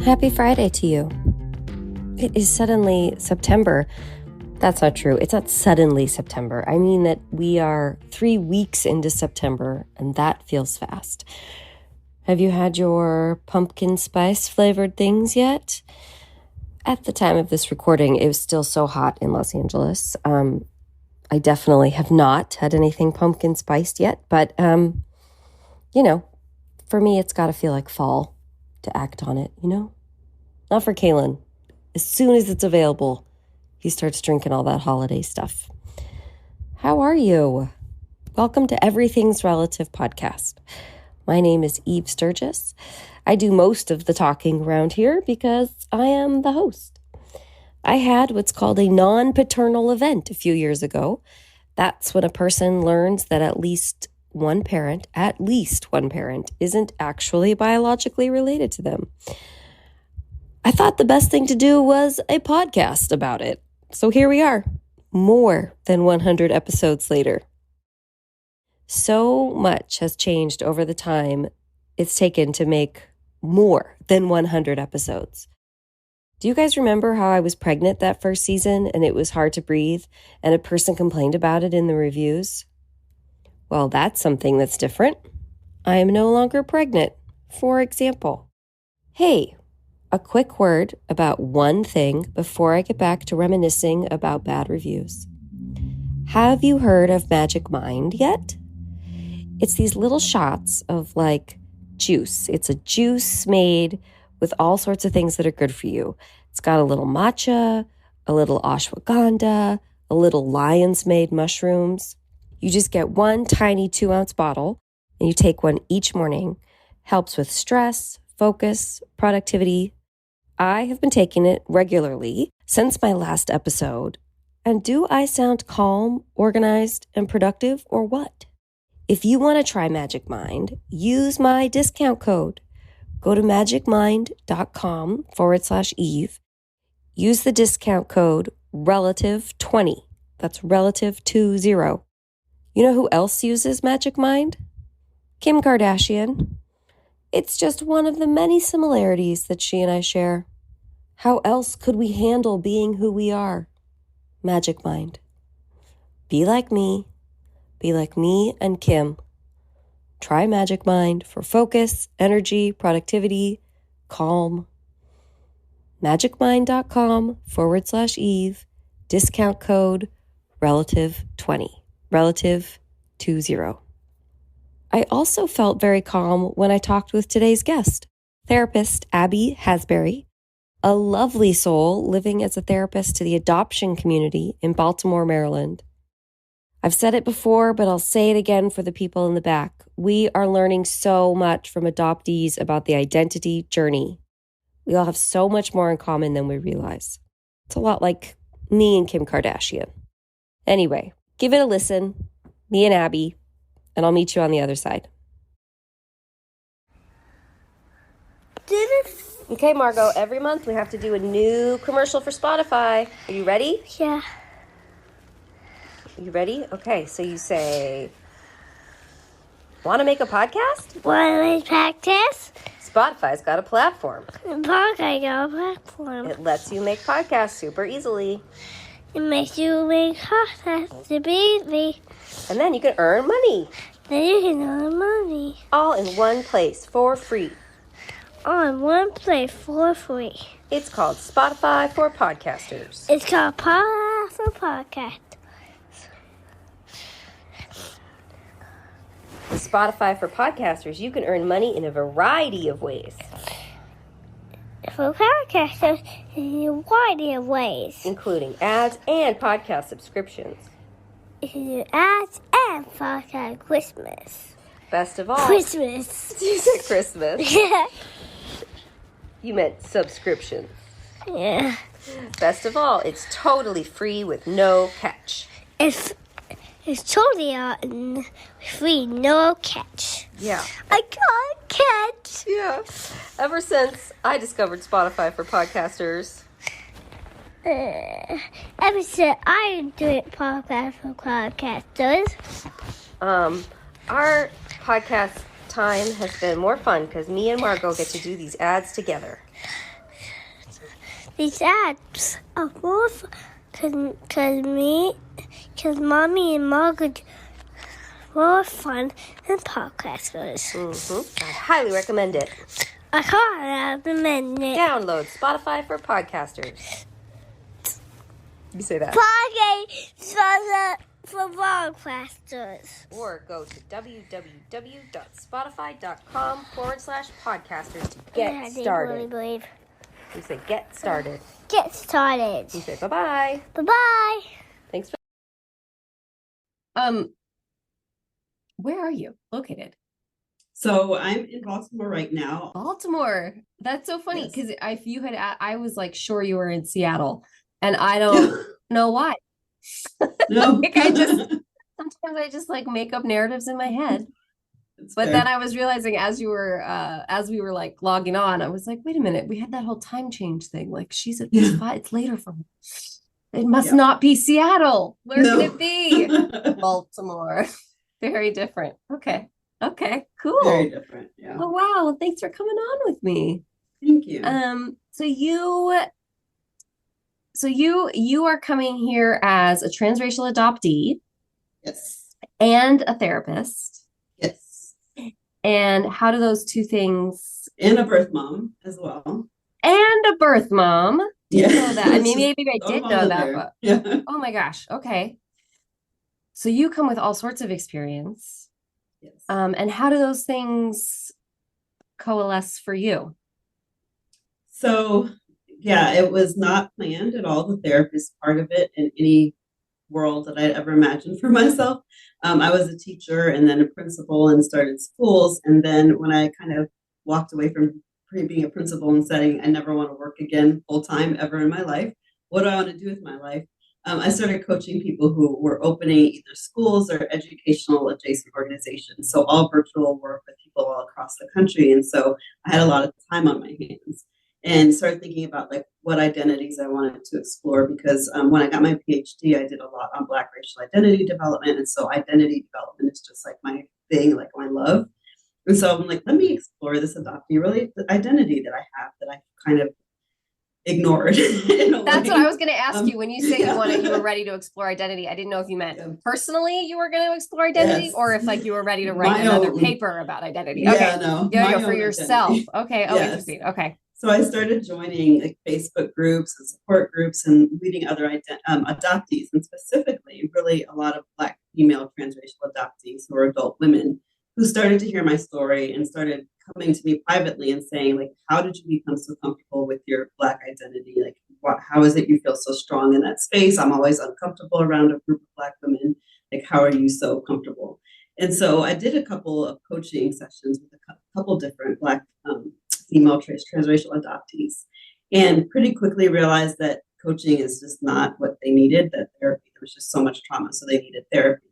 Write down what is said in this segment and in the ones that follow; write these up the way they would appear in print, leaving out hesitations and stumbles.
Happy Friday to you. It is suddenly September. That's not true. It's not suddenly September. I mean that we are 3 weeks into September, and that feels fast. Have you had your pumpkin spice flavored things yet? At the time of this recording, it was still so hot in Los Angeles. I definitely have not had anything pumpkin spiced yet, but, for me, it's got to feel like fall to act on it, Not for Kalen. As soon as it's available, he starts drinking all that holiday stuff. How are you? Welcome to Everything's Relative podcast. My name is Eve Sturgis. I do most of the talking around here because I am the host. I had what's called a non-paternal event a few years ago. That's when a person learns that at least one parent, isn't actually biologically related to them. I thought the best thing to do was a podcast about it. So here we are, more than 100 episodes later. So much has changed over the time it's taken to make more than 100 episodes. Do you guys remember how I was pregnant that first season and it was hard to breathe and a person complained about it in the reviews? Well, that's something that's different. I am no longer pregnant, for example. Hey, a quick word about one thing before I get back to reminiscing about bad reviews. Have you heard of Magic Mind yet? It's these little shots of juice. It's a juice made with all sorts of things that are good for you. It's got a little matcha, a little ashwagandha, a little lion's mane mushrooms. You just get one tiny 2-ounce bottle and you take one each morning. Helps with stress, focus, productivity. I have been taking it regularly since my last episode. And do I sound calm, organized, and productive, or what? If you want to try Magic Mind, use my discount code. Go to magicmind.com/Eve. Use the discount code RELATIVE20. That's relative20. You know who else uses Magic Mind? Kim Kardashian. It's just one of the many similarities that she and I share. How else could we handle being who we are? Magic Mind. Be like me and Kim. Try Magic Mind for focus, energy, productivity, calm. magicmind.com/Eve, discount code relative20, relative20. I also felt very calm when I talked with today's guest, therapist Abby Hasberry, a lovely soul living as a therapist to the adoption community in Baltimore, Maryland. I've said it before, but I'll say it again for the people in the back. We are learning so much from adoptees about the identity journey. We all have so much more in common than we realize. It's a lot like me and Kim Kardashian. Anyway, give it a listen, me and Abby, and I'll meet you on the other side. Okay, Margot, every month we have to do a new commercial for Spotify. Are you ready? Yeah. You ready? Okay, so you say, want to make a podcast? Want to make practice? Spotify's got a platform. Podcast got a platform. It lets you make podcasts super easily. It makes you make podcasts super easy. And then you can earn money. Then you can earn money. All in one place for free. All in one place for free. It's called Spotify for Podcasters. It's called Spotify for Podcast. With Spotify for Podcasters, you can earn money in a variety of ways. For podcasters, in a variety of ways. Including ads and podcast subscriptions. Ads and podcast Christmas. Best of all. Christmas. You said Christmas. Yeah. You meant subscriptions. Yeah. Best of all, it's totally free with no catch. It's totally free, no catch. Yeah. I can't catch. Yeah. Ever since I discovered Spotify for Podcasters. Ever since I do it podcast for podcasters. Our podcast time has been more fun because me and Margot get to do these ads together. these apps are more because Mommy and Margaret more fun than podcasters. I highly recommend it. I can't recommend it. Download Spotify for podcasters. You say that. For podcasters. Or go to www.spotify.com/podcasters to get started. Believe. You say get started. Get started. You say bye-bye. Bye-bye. Thanks. Where are you located? So I'm in Baltimore right now. Baltimore. That's so funny because if you had, I was like, sure you were in Seattle, and I don't know why. No. Like sometimes I just like make up narratives in my head. But fair. then I was realizing as we were like logging on, I was like, wait a minute, we had that whole time change thing. Like she's at it's later for me. It must not be Seattle. Where can it be? Baltimore. Very different. Okay, cool. Very different. Yeah. Oh wow, thanks for coming on with me. Thank you. So you are coming here as a transracial adoptee. Yes. And a therapist. Yes. And how do those two things? And a birth mom as well. And a birth mom. Didn't know that. I mean, maybe I did know that, but oh my gosh. Okay. So you come with all sorts of experience. Yes. And how do those things coalesce for you? So, yeah, it was not planned at all, the therapist part of it in any world that I'd ever imagined for myself. I was a teacher and then a principal and started schools. And then when I kind of walked away from being a principal and saying, I never want to work again full time ever in my life. What do I want to do with my life? I started coaching people who were opening either schools or educational adjacent organizations. So all virtual work with people all across the country. And so I had a lot of time on my hands and started thinking about like what identities I wanted to explore because when I got my PhD, I did a lot on Black racial identity development. And so identity development is just like my thing, like my love. And so I'm like, let me explore this adoptee really the identity that I have that I kind of ignored. That's what I was going to ask you when you say you were ready to explore identity. I didn't know if you meant personally you were going to explore identity or if like you were ready to write another paper about identity. For yourself. Identity. Okay. Oh, interesting. Okay. So I started joining like Facebook groups and support groups and leading other adoptees, and specifically really a lot of Black female transracial adoptees who are adult women who started to hear my story and started coming to me privately and saying, like, how did you become so comfortable with your Black identity? Like, how is it you feel so strong in that space? I'm always uncomfortable around a group of Black women. Like, how are you so comfortable? And so I did a couple of coaching sessions with a couple different Black female transracial adoptees, and pretty quickly realized that coaching is just not what they needed, that there was just so much trauma, so they needed therapy.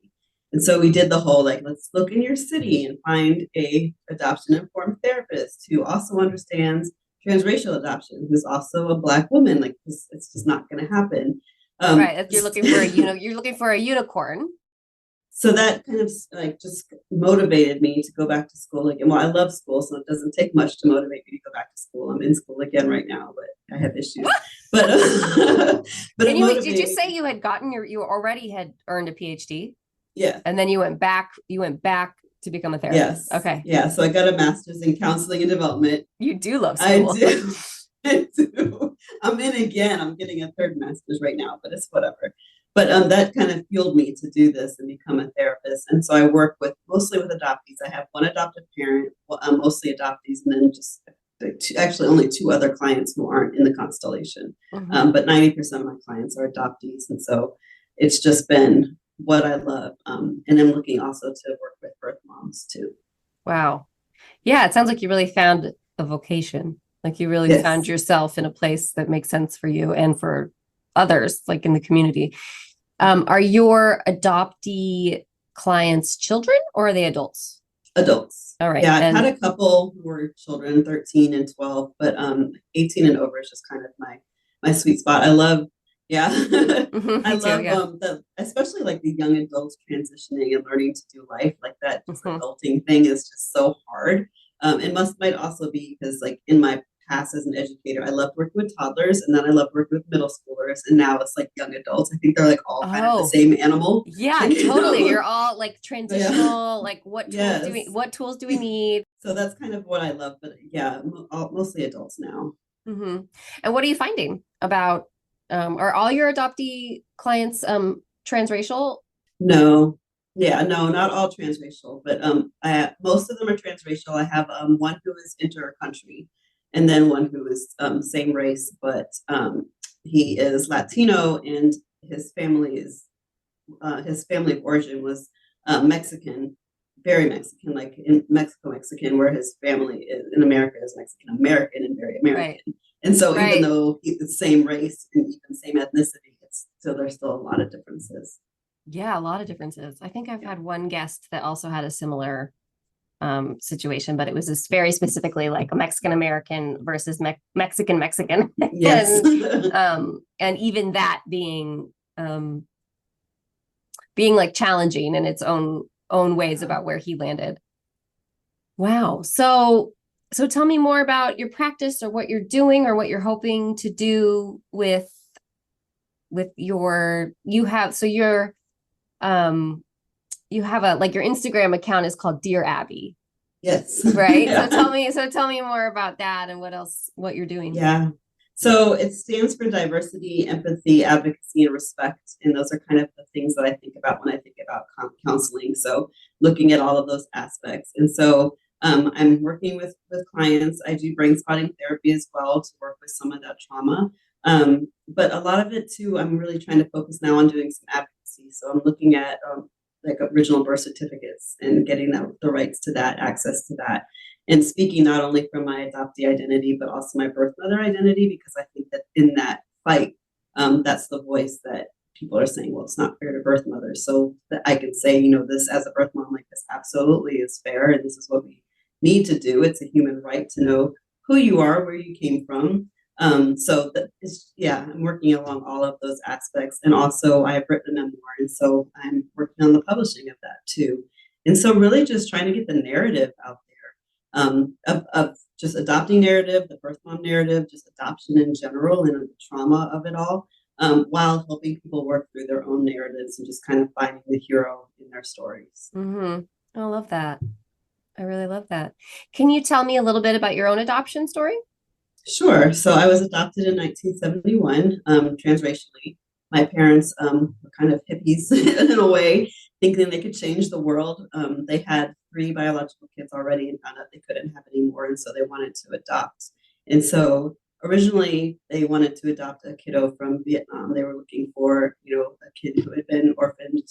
And so we did the whole, like, let's look in your city and find a adoption-informed therapist who also understands transracial adoption, who's also a Black woman. Like, it's just not going to happen. Right. You're looking for a unicorn. So that kind of like just motivated me to go back to school again. Well, I love school, so it doesn't take much to motivate me to go back to school. I'm in school again right now, but I have issues. But did you say you had gotten you already had earned a PhD? Yeah. And then you went back to become a therapist. Yes. Okay. Yeah. So I got a master's in counseling and development. You do love school. I do. I'm in again. I'm getting a third master's right now, but it's whatever. But that kind of fueled me to do this and become a therapist. And so I work mostly with adoptees. I have one adoptive parent, mostly adoptees, and then just actually only two other clients who aren't in the constellation. Mm-hmm. But 90% of my clients are adoptees. And so it's just been what I love. And I'm looking also to work with birth moms too. Wow. Yeah, it sounds like you really found a vocation. Like you really found yourself in a place that makes sense for you and for others, like in the community. Are your adoptee clients children or are they adults? Adults. All right. Yeah, I've had a couple who were children, 13 and 12, but 18 and over is just kind of my sweet spot. I love, I love especially like the young adults transitioning and learning to do life like that. Just adulting thing is just so hard. It might also be because like in my past as an educator, I loved working with toddlers, and then I loved working with middle schoolers, and now it's like young adults. I think they're like all kind of the same animal. Yeah, totally. You're all like transitional, like what tools do we need? So that's kind of what I love, but yeah, mostly adults now. Mm-hmm. And what are you finding about, are all your adoptee clients transracial? No. Yeah, no, not all transracial, but most of them are transracial. I have one who is inter-country, and then one who is same race, but he is Latino, and his family of origin was Mexican, very Mexican, like in Mexican, where his family is in America is Mexican American and very American. Right. And so even though he's the same race and even same ethnicity, there's still a lot of differences. Yeah, a lot of differences. I think I've had one guest that also had a similar situation, but it was just very specifically like a Mexican American versus Mexican. Yes. And even that being like challenging in its own ways about where he landed. Wow. So tell me more about your practice or what you're doing or what you're hoping to do with your, you have a, like, your Instagram account is called Dear Abby. Yes. Right. Yeah. So tell me more about that and what you're doing. Yeah. So it stands for diversity, empathy, advocacy, and respect. And those are kind of the things that I think about when I think about counseling. So looking at all of those aspects. And so I'm working with clients. I do brain spotting therapy as well to work with some of that trauma. But a lot of it too, I'm really trying to focus now on doing some advocacy. So I'm looking at like original birth certificates and getting the rights to that, access to that, and speaking not only from my adoptee identity, but also my birth mother identity, because I think that in that fight, that's the voice that people are saying, well, it's not fair to birth mothers. So that I can say, this as a birth mom, like, this absolutely is fair. And this is what we need to do. It's a human right to know who you are, where you came from. So that is, I'm working along all of those aspects. And also I have written a memoir. And so I'm working on the publishing of that too. And so really just trying to get the narrative out there, of just adopting narrative, the birth mom narrative, just adoption in general and the trauma of it all, while helping people work through their own narratives and just kind of finding the hero in their stories. Mm-hmm. I love that. I really love that. Can you tell me a little bit about your own adoption story? Sure. So I was adopted in 1971, transracially. My parents were kind of hippies in a way, thinking they could change the world. They had 3 biological kids already and found out they couldn't have any more, and so they wanted to adopt. And so originally they wanted to adopt a kiddo from Vietnam. They were looking for, a kid who had been orphaned,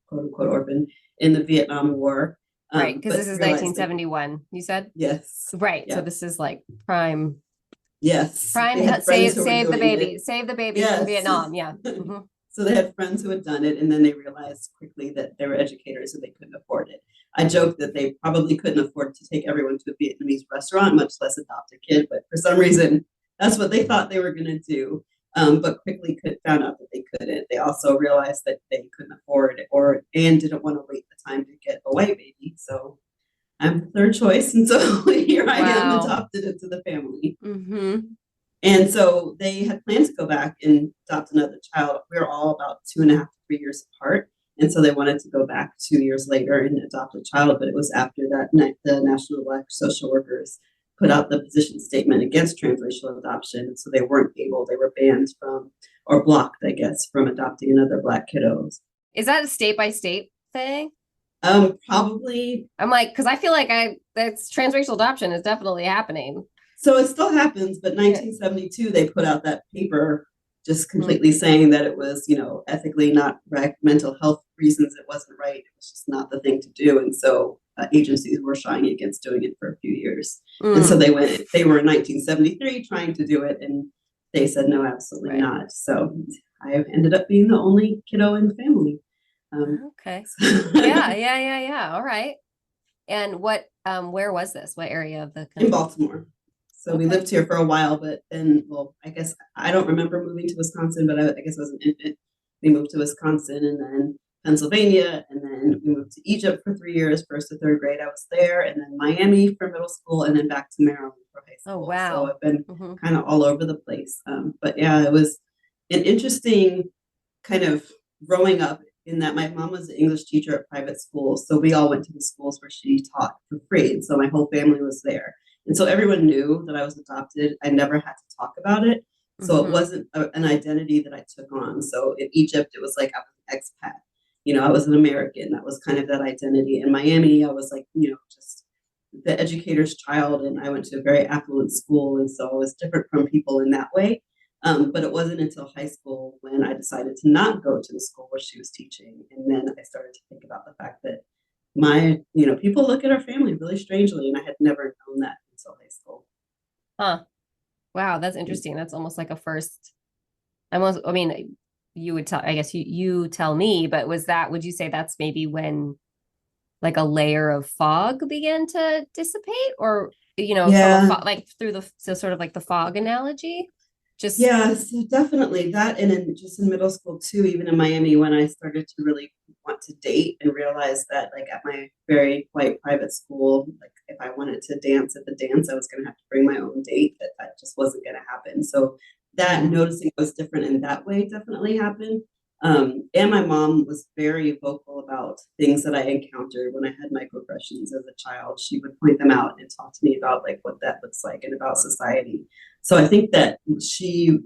quote unquote orphaned, in the Vietnam War. Right, because this is 1971, you said? Yes. Right, yeah. So this is like prime. Yes. Prime, save the baby. Save the baby from Vietnam. Yeah. Mm-hmm. So they had friends who had done it, and then they realized quickly that they were educators and they couldn't afford it. I joked that they probably couldn't afford to take everyone to a Vietnamese restaurant, much less adopt a kid. But for some reason, that's what they thought they were going to do. But quickly found out that they couldn't. They also realized that they couldn't afford it and didn't want to wait the time to get a white baby. So I'm the third choice. And so here I am, adopted into the family. Mm-hmm. And so they had planned to go back and adopt another child. We were all about 2.5 to 3 years apart. And so they wanted to go back 2 years later and adopt a child. But it was after that the National Black Social Workers put out the position statement against transracial adoption. So they weren't able, they were banned from, or blocked, I guess, from adopting another Black kiddos. Is that a state by state thing? Probably. I'm like, because I feel like that's transracial adoption is definitely happening. So it still happens, but 1972, they put out that paper just completely saying that it was, ethically not right, mental health reasons, it wasn't right. It was just not the thing to do. And so agencies were shying against doing it for a few years. And so they were in 1973 trying to do it, and they said, no, absolutely not. So I ended up being the only kiddo in the family. Okay. Yeah. All right. And where was this? What area of the country? In Baltimore. So we lived here for a while, but then, I guess I don't remember moving to Wisconsin, but I guess I was an infant. We moved to Wisconsin and then Pennsylvania, and then we moved to Egypt for 3 years, 1st to 3rd grade. I was there, and then Miami for middle school, and then back to Maryland for high Oh, school. wow. So I've been kind of all over the place. But yeah, it was an interesting kind of growing up in that my mom was an English teacher at private schools. So we all went to the schools where she taught for free. And so my whole family was there. And so everyone knew that I was adopted. I never had to talk about it. So it wasn't an identity that I took on. So in Egypt, it was like I was an expat. I was an American. That was kind of that identity. In Miami, I was like, just the educator's child. And I went to a very affluent school. And so I was different from people in that way. But it wasn't until high school when I decided to not go to the school where she was teaching. And then I started to think about the fact that people look at our family really strangely. And I had never known that until high school. Huh. Wow, that's interesting. That's almost like a first. You would tell, I guess you tell me, but would you say that's maybe when like a layer of fog began to dissipate, or, Yeah. from like through so sort of like the fog analogy? Yeah, so definitely that. And just in middle school too, even in Miami, when I started to really want to date and realize that like at my very white private school, like if I wanted to dance at the dance, I was going to have to bring my own date, that just wasn't going to happen. So that noticing was different in that way definitely happened. And my mom was very vocal about things that I encountered when I had microaggressions as a child. She would point them out and talk to me about like what that looks like and about society. So I think that she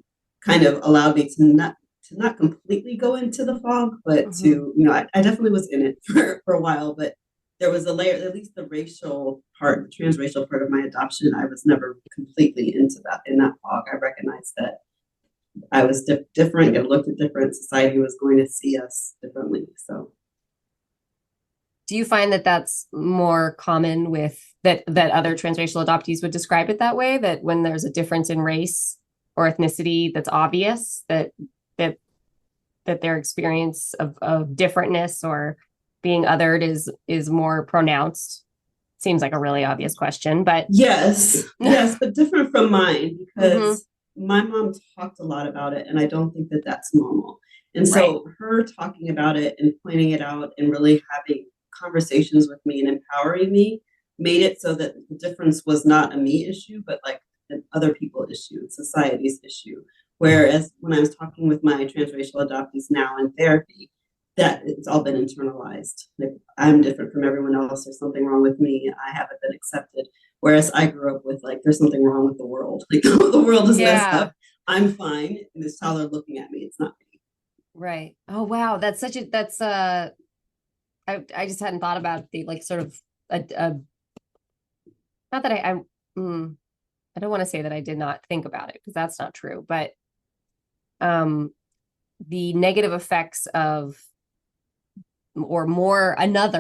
kind of allowed me to not completely go into the fog, but to, I definitely was in it for a while, but there was a layer, at least the racial part, the transracial part of my adoption, I was never completely into that, in that fog. I recognized that I was different, it looked different, society was going to see us differently. So do you find that that's more common with that other transracial adoptees would describe it that way, that when there's a difference in race or ethnicity that's obvious, that their experience of differentness or being othered is more pronounced? Seems like a really obvious question, but yes, but different from mine, because my mom talked a lot about it, and I don't think that that's normal. And so her talking about it and pointing it out and really having conversations with me and empowering me made it so that the difference was not a me issue, but like an other people issue, society's issue. Whereas when I was talking with my transracial adoptees now in therapy, that it's all been internalized. Like I'm different from everyone else. There's something wrong with me. I haven't been accepted. Whereas I grew up with like, there's something wrong with the world. Like the world is messed up. I'm fine. And this child are looking at me. It's not me. Right. Oh, wow. I just hadn't thought about the like sort of not that I don't want to say that I did not think about it, because that's not true, but the negative effects of, or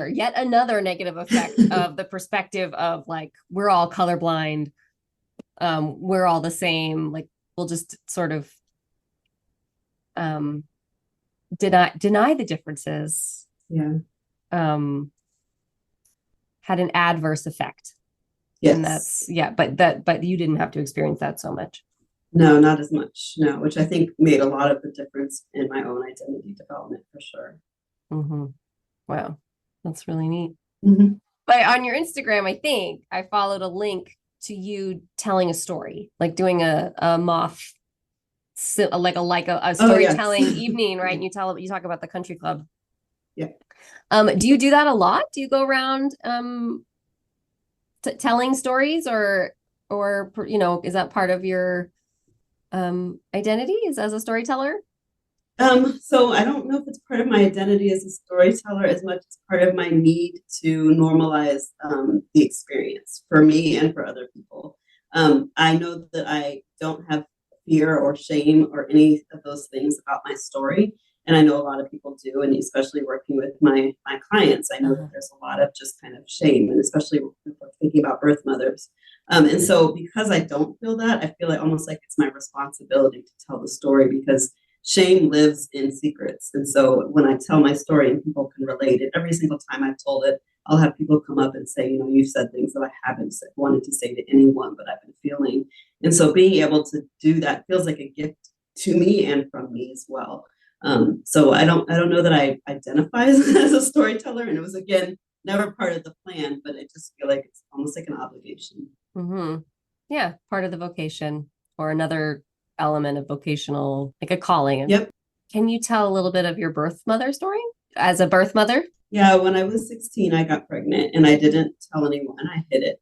yet another negative effect of the perspective of like, we're all colorblind, we're all the same, like we'll just sort of deny the differences. Yeah. Had an adverse effect. Yes. And but you didn't have to experience that so much. No, not as much. No, which I think made a lot of the difference in my own identity development for sure. Wow. That's really neat. Mm-hmm. But on your Instagram, I think I followed a link to you telling a story, like doing a moth, like a storytelling evening, right? And you talk about the country club. Yeah. Do you do that a lot? Do you go around telling stories, or is that part of your identity as a storyteller? So I don't know if it's part of my identity as a storyteller as much as part of my need to normalize the experience for me and for other people. I know that I don't have fear or shame or any of those things about my story. And I know a lot of people do, and especially working with my clients, I know that there's a lot of just kind of shame, and especially if we're thinking about birth mothers. And so because I don't feel that, I feel like almost like it's my responsibility to tell the story, because shame lives in secrets. And so when I tell my story and people can relate it, every single time I've told it, I'll have people come up and say, you've said things that I haven't wanted to say to anyone, but I've been feeling. And so being able to do that feels like a gift to me and from me as well. So I don't know that I identify as a storyteller, and it was, again, never part of the plan, but I just feel like it's almost like an obligation. Yeah, part of the vocation or another element of vocational, like a calling. Yep. Can you tell a little bit of your birth mother story as a birth mother? Yeah, when I was 16, I got pregnant and I didn't tell anyone. I hid it,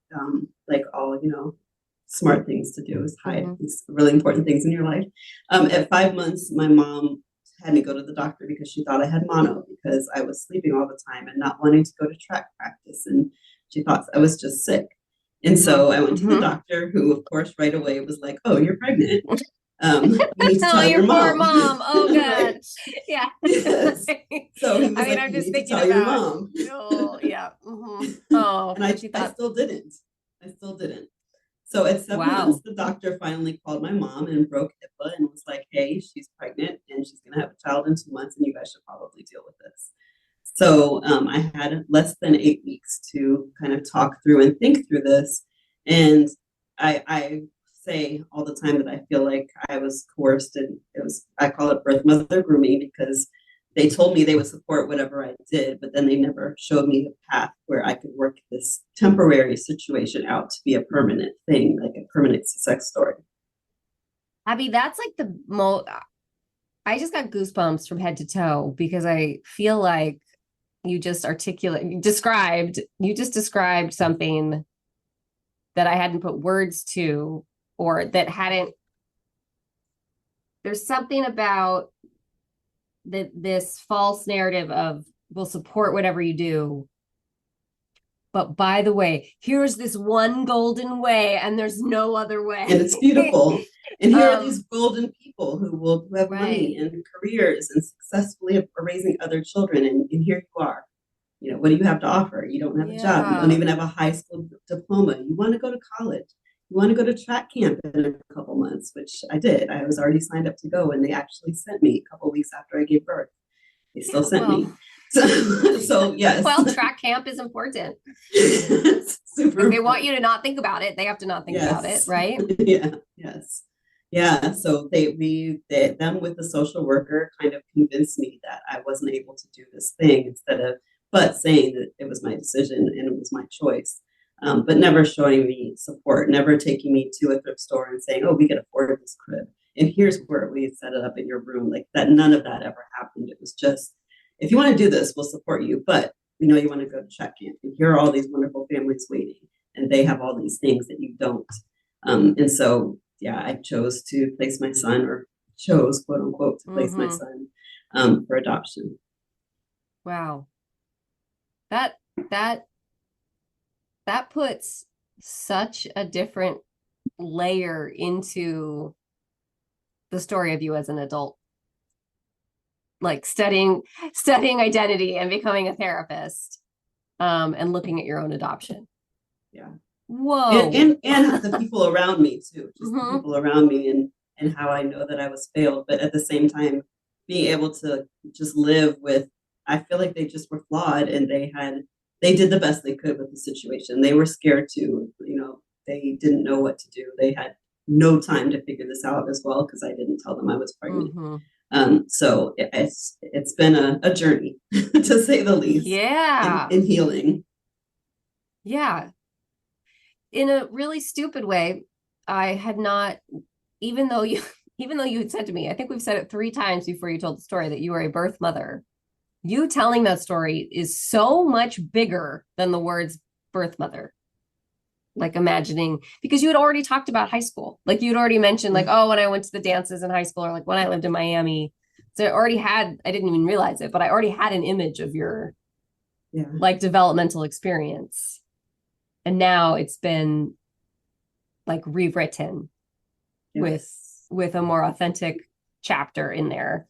like all, smart things to do is hide these really important things in your life. At 5 months, my mom had me go to the doctor because she thought I had mono because I was sleeping all the time and not wanting to go to track practice. And she thought I was just sick. And so I went to the doctor, who, of course, right away was like, "Oh, you're pregnant. You need to tell your poor mom." mom. Oh, God. Right? Yeah. Yes. So he was I mean, like, I'm "You just need to thinking tell your about, mom." oh, yeah. Oh, And and she I thought, still didn't. I still didn't. So at 7 months, wow. the doctor finally called my mom and broke HIPAA and was like, "Hey, she's pregnant and she's going to have a child in 2 months, and you guys should probably deal with this." So I had less than 8 weeks to kind of talk through and think through this. And I say all the time that I feel like I was coerced, and I call it birth mother grooming, because they told me they would support whatever I did, but then they never showed me the path where I could work this temporary situation out to be a permanent thing, like a permanent success story. Abby, that's like the most, I just got goosebumps from head to toe because I feel like you just described something that I hadn't put words to, or that hadn't, there's something about this false narrative of we'll support whatever you do. But by the way, here's this one golden way, and there's no other way. And it's beautiful. And here are these golden people who have money and careers and successfully are raising other children. And here you are. What do you have to offer? You don't have a job. You don't even have a high school diploma. You want to go to college. You want to go to track camp in a couple months, which I did. I was already signed up to go, and they actually sent me a couple weeks after I gave birth. They still sent me. So yes. Well, track camp is important. Super. If they want you to not think about it, they have to not think about it, right? Yeah. Yes. Yeah. So them with the social worker kind of convinced me that I wasn't able to do this thing, but saying that it was my decision and it was my choice. But never showing me support, never taking me to a thrift store and saying, "Oh, we can afford this crib, and here's where we set it up in your room." Like that, none of that ever happened. It was just, "If you want to do this, we'll support you, but we know you want to go to track camp, and here are all these wonderful families waiting, and they have all these things that you don't." And so, yeah, I chose to place my son, or chose, quote unquote, to place my son for adoption. Wow. That puts such a different layer into the story of you as an adult, like studying identity and becoming a therapist, and looking at your own adoption. Yeah. Whoa. And the people around me too, just the people around me, and how I know that I was failed, but at the same time being able to just live with, I feel like they just were flawed, and they did the best they could with the situation. They were scared too, they didn't know what to do. They had no time to figure this out as well, because I didn't tell them I was pregnant. So it's been a journey to say the least. Yeah. In healing. Yeah. In a really stupid way, I had not, even though you had said to me, I think we've said it 3 times before you told the story, that you were a birth mother. You telling that story is so much bigger than the words birth mother. Like imagining, because you had already talked about high school. Like you'd already mentioned, like, oh, when I went to the dances in high school, or like when I lived in Miami. So I didn't even realize it, but I already had an image of your like developmental experience. And now it's been like rewritten with a more authentic chapter in there.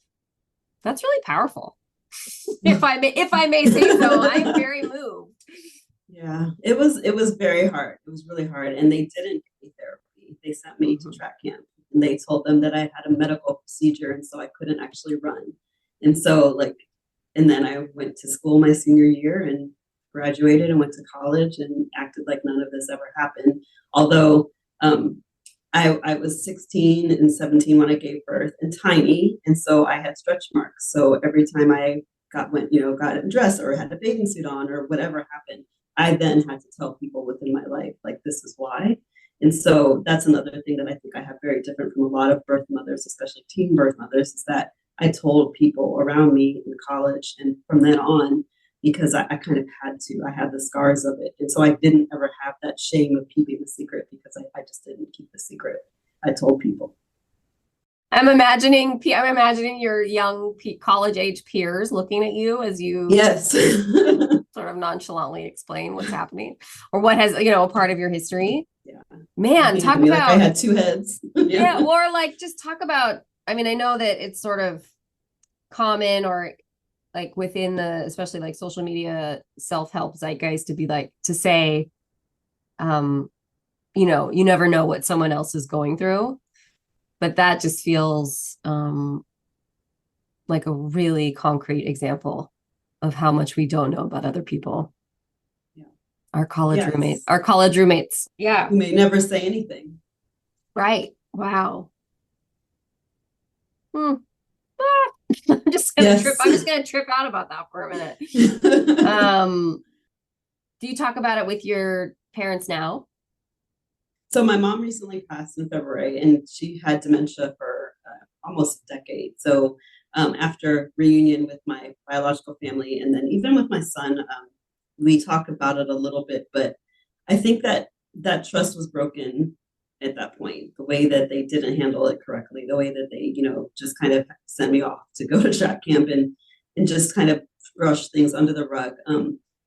That's really powerful. if I may say so. I'm very moved. Yeah, it was very hard. It was really hard. And they didn't give me therapy. They sent me to track camp, and they told them that I had a medical procedure, and so I couldn't actually run. And so and then I went to school my senior year and graduated and went to college and acted like none of this ever happened. Although I was 16 and 17 when I gave birth, and tiny, and so I had stretch marks. So every time I got a dress or had a bathing suit on or whatever happened, I then had to tell people within my life, like, this is why. And so that's another thing that I think I have very different from a lot of birth mothers, especially teen birth mothers, is that I told people around me in college and from then on, because I kind of had to. I had the scars of it. And so I didn't ever have that shame of keeping the secret because I just didn't keep the secret. I told people. I'm imagining your young college age peers looking at you as you Yes. sort of nonchalantly explain what's happening or what has, a part of your history. Yeah. Man, talk about like I had two heads. Yeah, or like just talk about, I mean, I know that it's sort of common or like within the, especially like social media self-help zeitgeist to be like, to say, you never know what someone else is going through. But that just feels like a really concrete example of how much we don't know about other people. Yeah. Our college roommates. Yeah. Who may never say anything. Right. Wow. I'm just gonna trip out about that for a minute. Do you talk about it with your parents now? So my mom recently passed in February, and she had dementia for almost a decade. So after reunion with my biological family, and then even with my son, we talk about it a little bit. But I think that trust was broken at that point. The way that they didn't handle it correctly, the way that they, just kind of sent me off to go to track camp and just kind of brush things under the rug.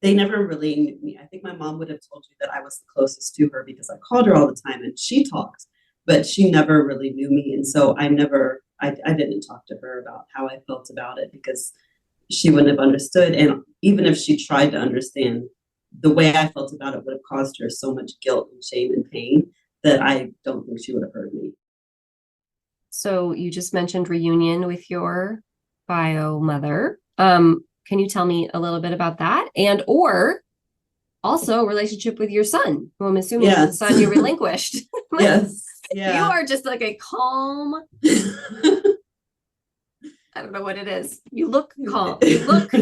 They never really knew me. I think my mom would have told you that I was the closest to her because I called her all the time and she talked, but she never really knew me. And so I didn't talk to her about how I felt about it because she wouldn't have understood. And even if she tried to understand, the way I felt about it would have caused her so much guilt and shame and pain that I don't think she would have heard me. So you just mentioned reunion with your bio mother. Can you tell me a little bit about that? And or also relationship with your son, who I'm assuming is the son you relinquished. Yes. Yeah. You are just like a calm. I don't know what it is. You look calm. You look. I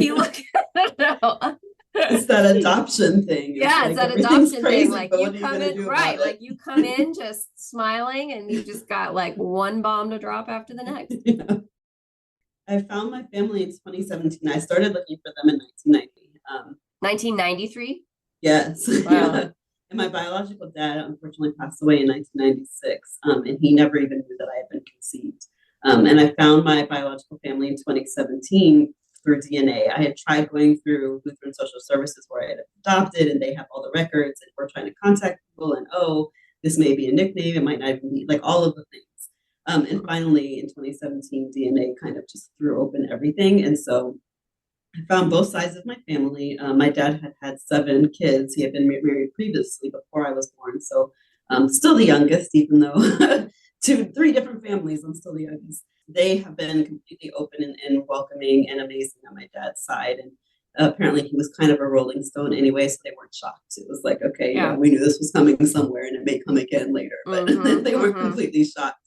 don't know. It's that adoption thing. It's that adoption thing. Like you come in, right? Like you come in just smiling, and you just got like one bomb to drop after the next. Yeah. I found my family in 2017. I started looking for them in 1990. 1993? Yes. Wow. Yeah. And my biological dad unfortunately passed away in 1996. And he never even knew that I had been conceived. And I found my biological family in 2017 through DNA. I had tried going through Lutheran Social Services where I had adopted, and they have all the records, and we're trying to contact people, and this may be a nickname, it might not even be, like all of the things. And finally, in 2017, DNA kind of just threw open everything. And so I found both sides of my family. My dad had 7 kids. He had been married previously before I was born. So still the youngest, even though 3 different families, I'm still the youngest. They have been completely open and welcoming and amazing on my dad's side. And apparently he was kind of a rolling stone anyway, so they weren't shocked. It was like, okay, we knew this was coming somewhere and it may come again later. But they were completely shocked.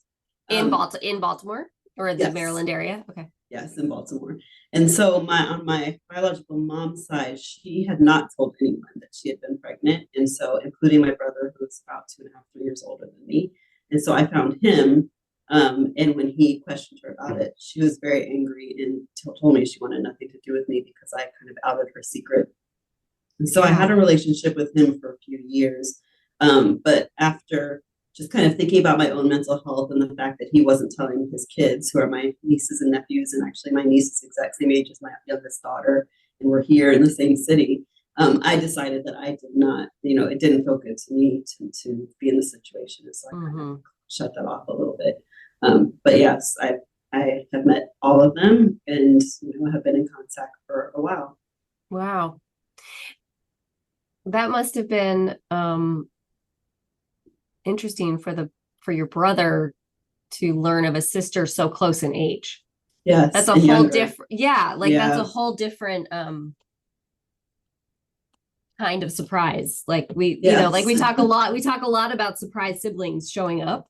In Baltimore or the Maryland area? Okay. Yes, in Baltimore. And so on my biological mom's side, she had not told anyone that she had been pregnant. And so, including my brother, who was about 2.5, 3 years older than me. And so I found him. And when he questioned her about it, she was very angry and told me she wanted nothing to do with me because I kind of outed her secret. And so I had a relationship with him for a few years. But after just kind of thinking about my own mental health and the fact that he wasn't telling his kids, who are my nieces and nephews, and actually my niece is the exact same age as my youngest daughter, and we're here in the same city, I decided that I did not, it didn't feel good to me to be in the situation. And so I kind of shut that off a little bit. But yes, I have met all of them and have been in contact for a while. Wow. That must have been interesting for your brother to learn of a sister so close in age. Yes. That's a whole different, that's a whole different kind of surprise. Like we talk a lot about surprise siblings showing up,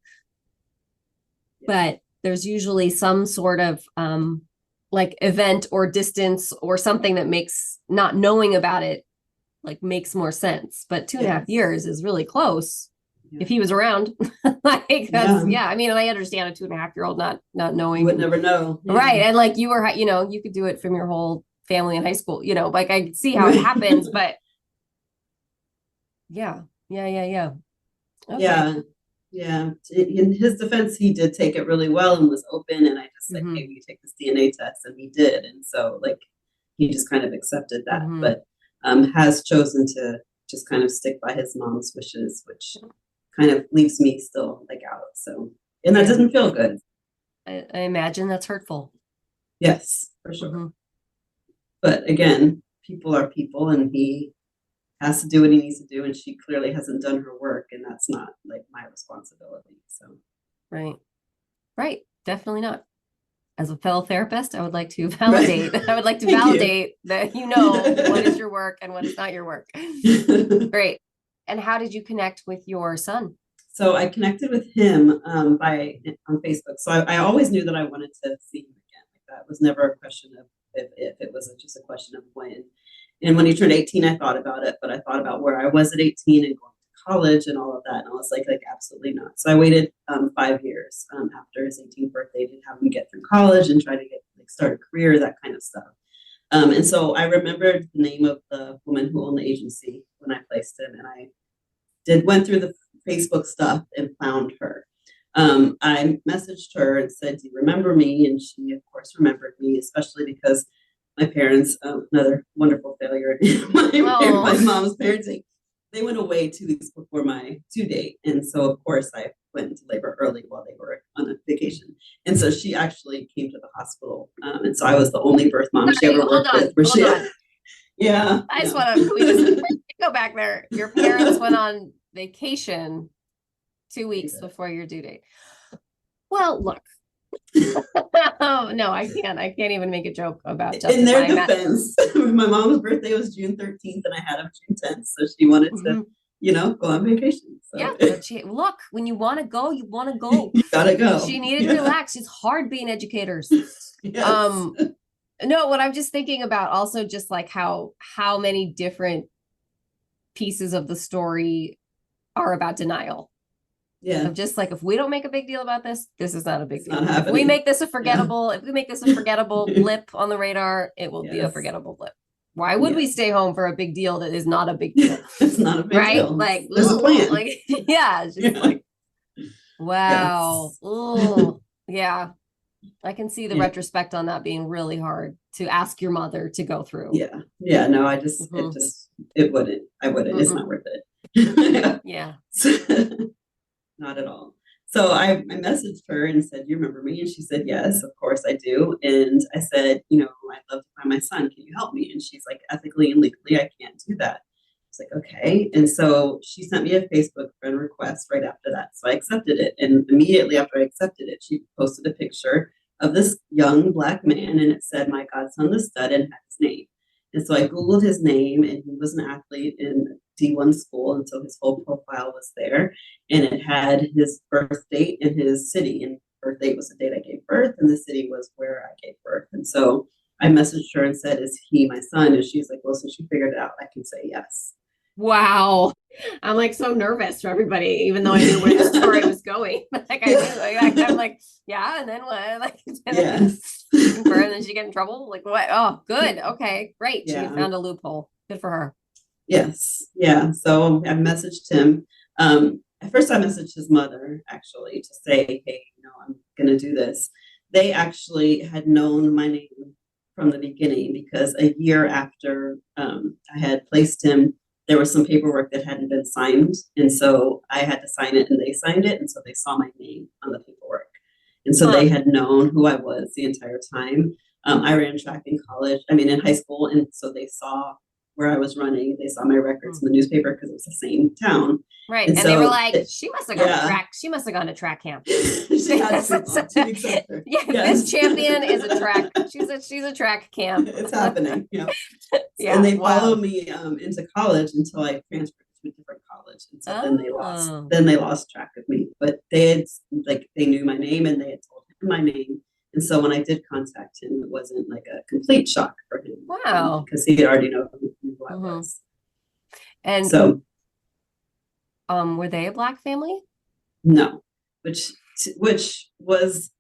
but there's usually some sort of like event or distance or something that makes not knowing about it like makes more sense. But 2.5 years is really close. if he was around. Like, that's, I mean, and I understand a 2.5-year-old not knowing. You would never know. Right. And like you were, you could do it from your whole family in high school, like I see how it happens, but yeah. Okay. Yeah. In his defense, he did take it really well and was open. And I just said, hey, will you take this DNA test? And he did. And so like, he just kind of accepted that, but has chosen to just kind of stick by his mom's wishes, which kind of leaves me still like out. So, and that doesn't feel good. I imagine that's hurtful. Yes, for sure. But again, people are people, and he has to do what he needs to do. And she clearly hasn't done her work, and that's not like my responsibility. So, right. Definitely not. As a fellow therapist, I would like to validate. I would like to validate that what is your work and what is not your work. Great. And how did you connect with your son? So I connected with him on Facebook. So I always knew that I wanted to see him again. Like, that was never a question of if, it was just a question of when. And when he turned 18, I thought about it, but I thought about where I was at 18 and going to college and all of that. And I was like absolutely not. So I waited 5 years after his 18th birthday to have him get through college and try to start a career, that kind of stuff. And so I remembered the name of the woman who owned the agency when I placed him, and I went through the Facebook stuff and found her. I messaged her and said, do you remember me? And she, of course, remembered me, especially because my parents, another wonderful failure in my mom's parenting, they went away 2 weeks before my due date. And so, of course, I went into labor early while they were on a vacation. And so she actually came to the hospital. And so I was the only birth mom she ever worked with. Yeah. I just want to go back there. Your parents went on vacation 2 weeks before your due date. Well, look. Oh, no, I can't even make a joke about justifying in their defense. My mom's birthday was June 13th and I had him June 10th. So she wanted to, go on vacation. So. Yeah, but look, when you want to go, you want to go. You gotta go. She needed to relax. It's hard being educators. Yes. No, what I'm just thinking about also just like how many different pieces of the story are about denial. Yeah. Of just like, if we don't make a big deal about this is not a big deal. If we make this a forgettable, if we make this a forgettable blip on the radar, it will be a forgettable blip. Why would we stay home for a big deal that is not a big deal? It's not a big deal. Like, there's a plan. Like, it's just like, wow. Yes. Yeah. I can see the retrospect on that being really hard to ask your mother to go through. Yeah. No, I just, it wouldn't. I wouldn't. It's not worth it. Yeah. Not at all. So I messaged her and said, you remember me? And she said, yes, of course I do. And I said, I'd love to find my son. Can you help me? And she's like, ethically and legally, I can't do that. I was like, okay. And so she sent me a Facebook friend request right after that. So I accepted it. And immediately after I accepted it, she posted a picture of this young Black man, and it said, my godson, the stud, and had his name. And so I Googled his name, and he was an athlete in D1 school. And so his whole profile was there, and it had his birth date and his city. And birth date was the date I gave birth, and the city was where I gave birth. And so I messaged her and said, is he my son? And she's like, well, since you figured it out, I can say yes. Wow. I'm like so nervous for everybody, even though I knew where the story was going. Like I knew, I'm like, yeah, and then what? Like, yes. And then she get in trouble. Like what? Oh, good. Okay, great. She found a loophole. Good for her. Yes. Yeah. So I messaged him. At first I messaged his mother actually to say, hey, I'm going to do this. They actually had known my name from the beginning because a year after I had placed him, there was some paperwork that hadn't been signed. And so I had to sign it and they signed it. And so they saw my name on the paperwork. And so they had known who I was the entire time. I ran track in in high school. And so they saw where I was running. They saw my records in the newspaper because it was the same town. Right. And so, they were like, she must have gone to track. She must have gone to track camp. She had 2 weeks after. This champion is a track. She's a track camp. It's happening. And they followed me into college until I transferred to a different college. And so then they lost track of me. But they knew my name and they had told him my name. And so when I did contact him, it wasn't like a complete shock for him. Wow. Because he already knew who I was. And so Were they a Black family? No, which was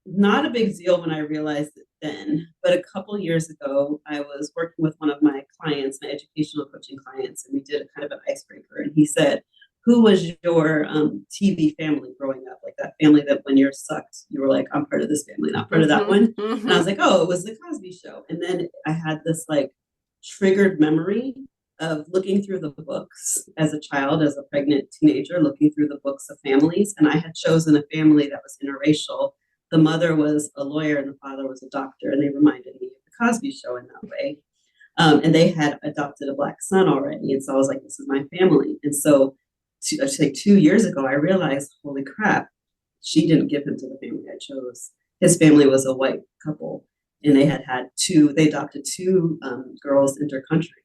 not a big deal when I realized it then. But a couple years ago, I was working with one of my clients, my educational coaching clients, and we did a kind of an icebreaker. And he said, "Who was your TV family growing up? Like that family that when you're sucked, you were like, I'm part of this family, not part of that one." And I was like, "Oh, it was the Cosby Show." And then I had this like triggered memory of looking through the books as a child, as a pregnant teenager, looking through the books of families. And I had chosen a family that was interracial. The mother was a lawyer and the father was a doctor, and they reminded me of the Cosby Show in that way. And they had adopted a Black son already. And so I was like, this is my family. And so I say 2 years ago, I realized, holy crap, she didn't give him to the family I chose. His family was a white couple, and they adopted two girls intercountry.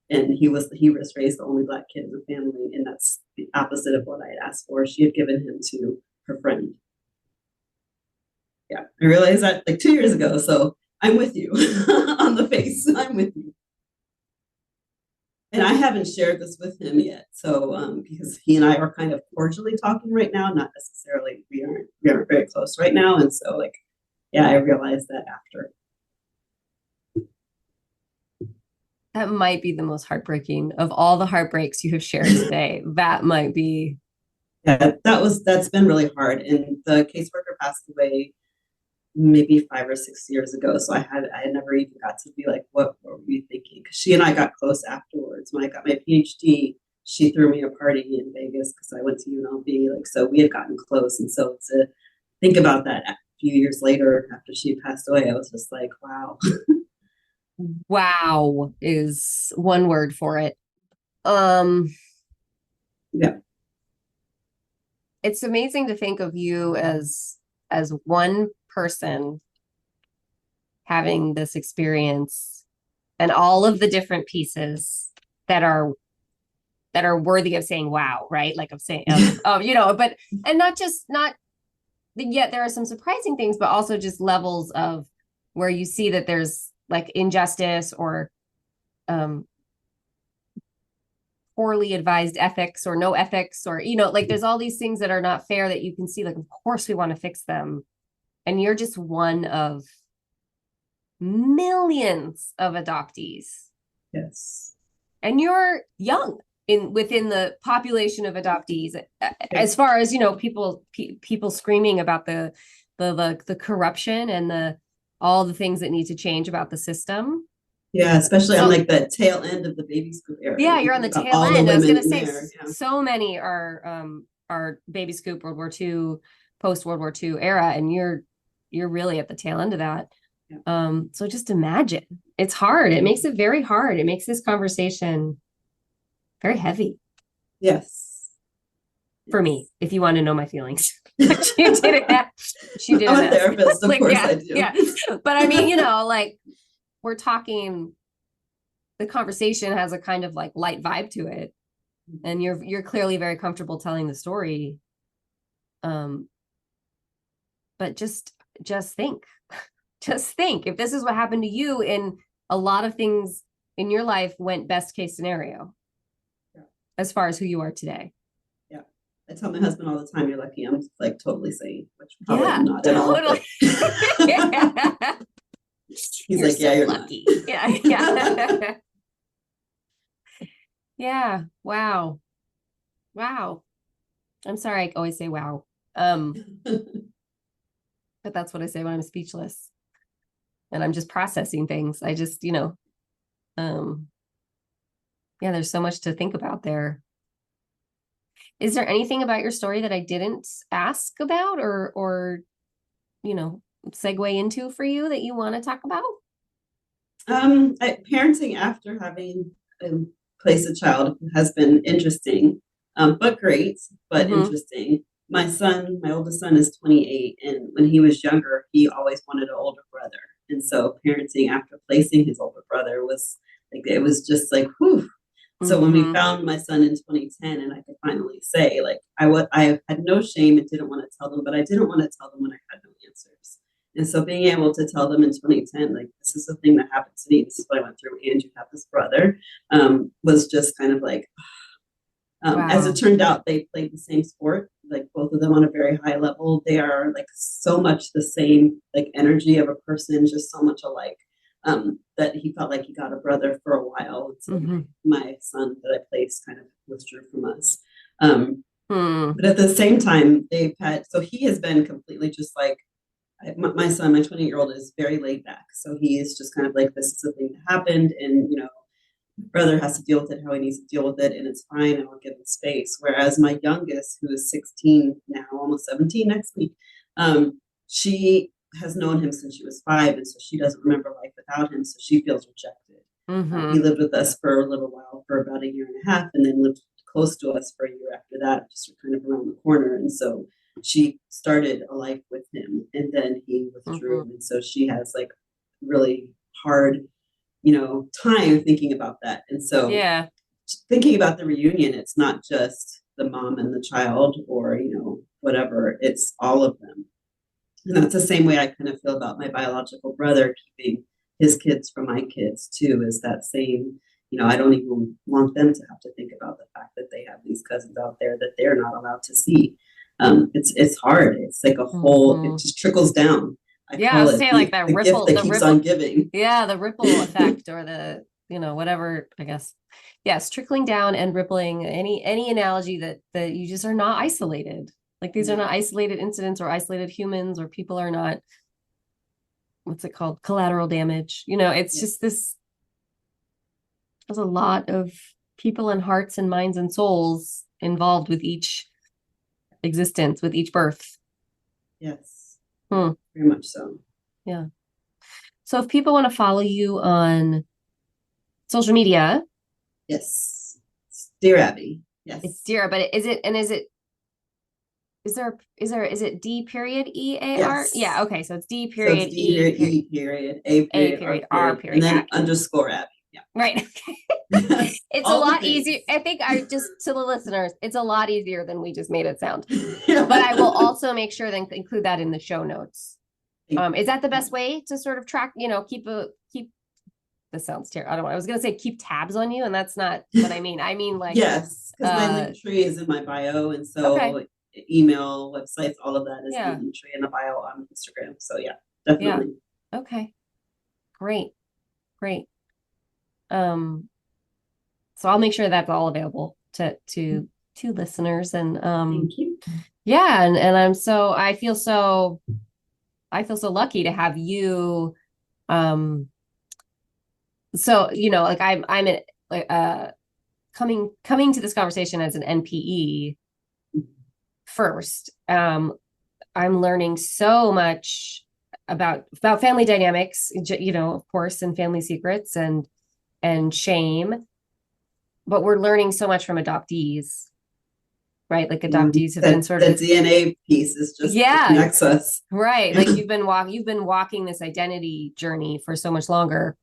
And he was raised the only Black kid in the family, and that's the opposite of what I had asked for. She had given him to her friend. Yeah, I realized that like 2 years ago. So I'm with you on the face. I'm with you. And I haven't shared this with him yet. So because he and I are kind of cordially talking right now, not necessarily we aren't very close right now. And so like, yeah, I realized that after. That might be the most heartbreaking of all the heartbreaks you have shared today. That might be. Yeah, that's been really hard. And the caseworker passed away maybe 5 or 6 years ago. So I had never even got to be like, what were you thinking? Because she and I got close afterwards. When I got my PhD, she threw me a party in Vegas because I went to UNLV. Like, so we had gotten close. And so to think about that a few years later after she passed away, I was just like, wow. Wow is one word for it. Yeah. It's amazing to think of you as one person having this experience and all of the different pieces that are worthy of saying wow, right? Like of saying but and not yet there are some surprising things, but also just levels of where you see that there's like injustice or poorly advised ethics or no ethics, or like there's all these things that are not fair that you can see, like of course we want to fix them. And you're just one of millions of adoptees. Yes. And you're young within the population of adoptees, as far as people screaming about the corruption and all the things that need to change about the system. Yeah, especially on like the tail end of the baby scoop era. Yeah, you're on the tail end. I was going to say, so many are baby scoop World War II, post World War II era, and you're really at the tail end of that. Yeah. So just imagine. It's hard. It makes it very hard. It makes this conversation very heavy. Yes. For me, if you want to know my feelings. She did it. I'm a therapist, of course I do. Yeah. But I mean, like we're talking, the conversation has a kind of like light vibe to it. And you're clearly very comfortable telling the story. But just think if this is what happened to you, and a lot of things in your life went best case scenario, as far as who you are today. Yeah. I tell my husband all the time, you're lucky. I'm like totally sane, which probably not at all. Totally. He's you're like, yeah, you're lucky. Yeah. Yeah. Wow. I'm sorry. I always say wow. But that's what I say when I'm speechless and I'm just processing things. I just, there's so much to think about there. Is there anything about your story that I didn't ask about or segue into for you that you want to talk about? Parenting after having placed a child has been interesting, but great, but interesting. My oldest son is 28, and when he was younger, he always wanted an older brother. And so parenting after placing his older brother was like, it was just like, whew. So when we found my son in 2010, and I could finally say, like, I had no shame and didn't want to tell them, but I didn't want to tell them when I had no answers. And so being able to tell them in 2010, like, this is the thing that happened to me, this is what I went through, and you have this brother, was just kind of like, As Wow. it turned out, they played the same sport, like both of them on a very high level. They are like so much the same, like energy of a person, just so much alike, that he felt like he got a brother for a while. And so my son that I placed kind of withdrew from us. But at the same time, they've had, so he has been completely just like, my son, my 20-year-old is very laid back. So he is just kind of like, this is a thing that happened. And, you know, brother has to deal with it how he needs to deal with it, and it's fine, and I'll give him space. Whereas my youngest, who is 16 now, almost 17 next week, she has known him since she was 5, and so she doesn't remember life without him, so she feels rejected. He lived with us for a little while, for about 1.5 years, and then lived close to us for a year after that, just kind of around the corner. And so she started a life with him, and then he withdrew, and so she has like really hard, you know, time thinking about that. And so thinking about the reunion, it's not just the mom and the child, or, you know, whatever, it's all of them. And that's the same way I kind of feel about my biological brother, keeping his kids from my kids too, is that same, you know, I don't even want them to have to think about the fact that they have these cousins out there that they're not allowed to see. It's hard. It's like a whole, it just trickles down. I was saying like that the ripple, gift that keeps on giving. Yeah, the ripple effect, or the, you know, whatever, I guess. Yes, trickling down and rippling. Any analogy that you just are not isolated. Like these are not isolated incidents or isolated humans, or people are not, what's it called? Collateral damage. You know, it's just this, there's a lot of people and hearts and minds and souls involved with each existence, with each birth. Yes. Very much so. Yeah. So if people want to follow you on social media. Yes. It's Dear Abby. Yes. It's Dear, but is it D period EAR? Yes. Yeah. Okay. So it's D period, so it's D period, E period, A period, R period, and then underscore Abby. Yeah. Right. It's a lot easier. I think to the listeners, it's a lot easier than we just made it sound. But I will also make sure to include that in the show notes. Is that the best way to sort of track, you know, keep this sounds terrible. I was going to say keep tabs on you, and that's not what I mean. I mean, like, yes, because my link tree is in my bio. And so email, websites, all of that is in the link tree and the bio on Instagram. So yeah, definitely. Yeah. Okay. Great. So I'll make sure that's all available to listeners. And thank you. Yeah, and I feel so lucky to have you. So, you know, like I'm coming to this conversation as an NPE first. I'm learning so much about family dynamics, you know, of course, and family secrets and shame, but we're learning so much from adoptees, right? Like adoptees have been sort of the DNA piece is just connects us, right? Like you've been walking this identity journey for so much longer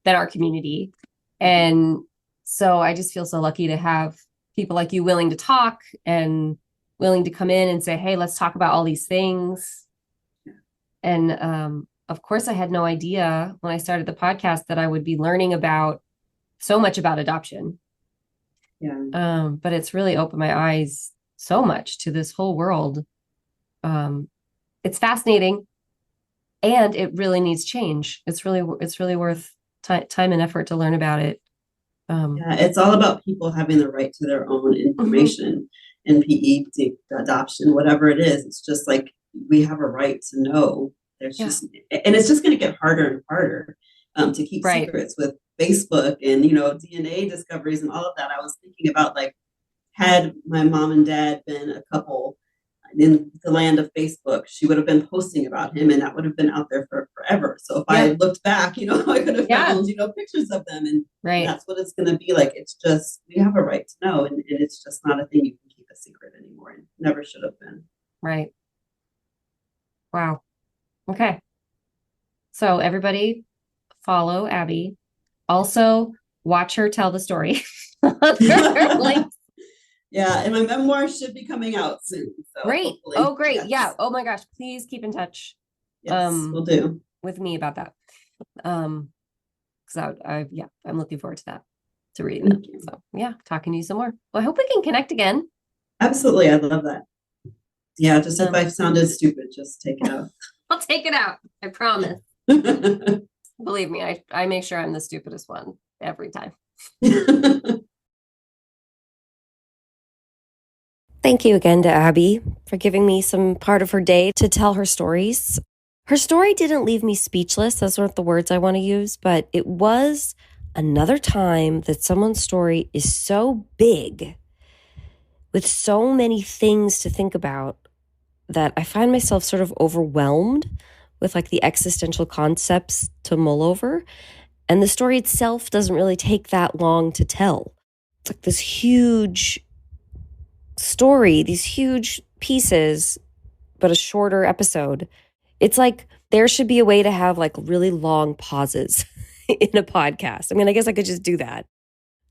than our community, and so I just feel so lucky to have people like you willing to talk and willing to come in and say, hey, let's talk about all these things. And of course, I had no idea when I started the podcast that I would be learning about so much about adoption. Yeah. But it's really opened my eyes so much to this whole world. It's fascinating, and it really needs change. It's really worth time and effort to learn about it. It's all about people having the right to their own information, NPE, adoption, whatever it is. It's just like we have a right to know. There's just, and it's just going to get harder and harder to keep secrets with Facebook and, you know, DNA discoveries and all of that. I was thinking about, like, had my mom and dad been a couple in the land of Facebook, she would have been posting about him, and that would have been out there for forever. So if I had looked back, you know, I could have found, you know, pictures of them, and that's what it's going to be like. It's just, we have a right to know, and it's just not a thing you can keep a secret anymore, and never should have been. Right. Wow. Okay. So everybody follow Abby. Also watch her tell the story. Yeah, and my memoir should be coming out soon. So great. Oh, great. Yes. Yeah. Oh my gosh. Please keep in touch. Yes, we'll do. With me about that. Because I'm looking forward to that. to reading them. So yeah, talking to you some more. Well, I hope we can connect again. Absolutely. I love that. Yeah, just if I sounded stupid, just take it out. I'll take it out. I promise. Believe me, I make sure I'm the stupidest one every time. Thank you again to Abby for giving me some part of her day to tell her stories. Her story didn't leave me speechless. Those weren't the words I want to use, but it was another time that someone's story is so big with so many things to think about that I find myself sort of overwhelmed with like the existential concepts to mull over. And the story itself doesn't really take that long to tell. It's like this huge story, these huge pieces, but a shorter episode. It's like there should be a way to have like really long pauses in a podcast. I mean, I guess I could just do that,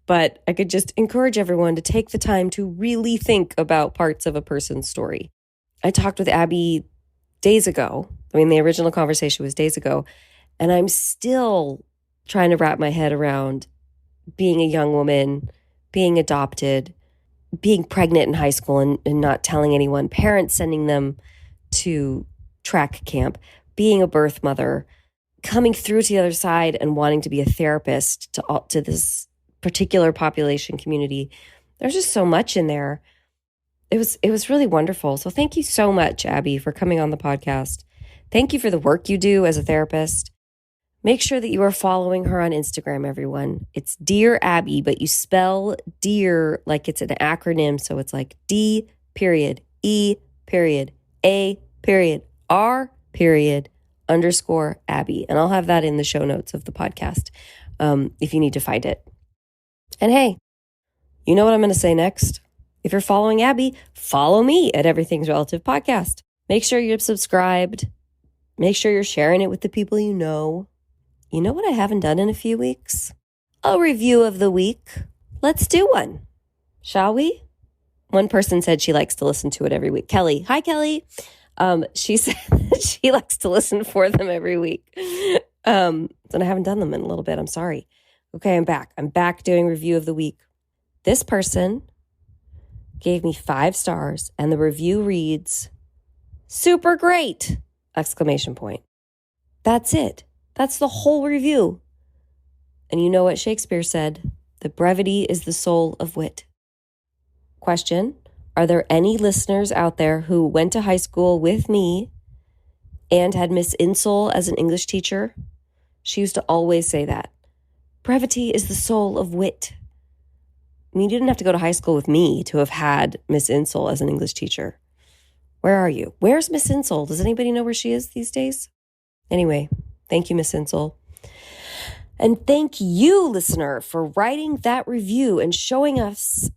but I could just encourage everyone to take the time to really think about parts of a person's story. I talked with Abby days ago. I mean, the original conversation was days ago, and I'm still trying to wrap my head around being a young woman, being adopted, being pregnant in high school and not telling anyone, parents sending them to track camp, being a birth mother, coming through to the other side and wanting to be a therapist to this particular population community. There's just so much in there. It was really wonderful. So thank you so much, Abby, for coming on the podcast. Thank you for the work you do as a therapist. Make sure that you are following her on Instagram, everyone. It's Dear Abby, but you spell dear like it's an acronym. So it's like D period, E period, A period, R period, _ Abby. And I'll have that in the show notes of the podcast if you need to find it. And hey, you know what I'm going to say next? If you're following Abby, follow me at Everything's Relative Podcast. Make sure you're subscribed. Make sure you're sharing it with the people you know. You know what I haven't done in a few weeks? A review of the week. Let's do one, shall we? One person said she likes to listen to it every week. Kelly. Hi, Kelly. She said she likes to listen for them every week. And I haven't done them in a little bit. I'm sorry. Okay, I'm back. I'm back doing review of the week. This person gave me 5 stars, and the review reads, "Super great!" ! That's it. That's the whole review. And you know what Shakespeare said? That brevity is the soul of wit. Question: are there any listeners out there who went to high school with me and had Miss Insole as an English teacher? She used to always say that. Brevity is the soul of wit. I mean, you didn't have to go to high school with me to have had Miss Insole as an English teacher. Where are you? Where's Miss Insole? Does anybody know where she is these days? Anyway, thank you, Miss Insole. And thank you, listener, for writing that review and showing us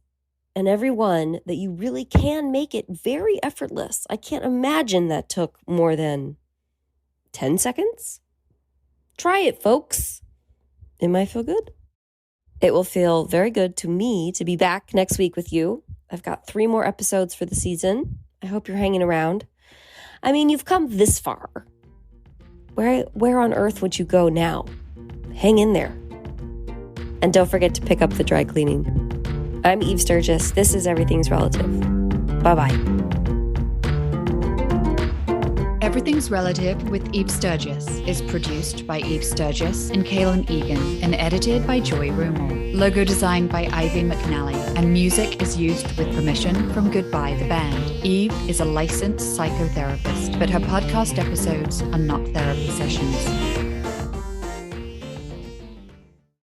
and everyone that you really can make it very effortless. I can't imagine that took more than 10 seconds. Try it, folks. It might feel good. It will feel very good to me to be back next week with you. I've got 3 more episodes for the season. I hope you're hanging around. I mean, you've come this far. Where on earth would you go now? Hang in there. And don't forget to pick up the dry cleaning. I'm Eve Sturgis. This is Everything's Relative. Bye-bye. Everything's Relative with Eve Sturgis is produced by Eve Sturgis and Kaylin Egan and edited by Joy Rumel. Logo designed by Ivy McNally, and music is used with permission from Goodbye the Band. Eve is a licensed psychotherapist, but her podcast episodes are not therapy sessions.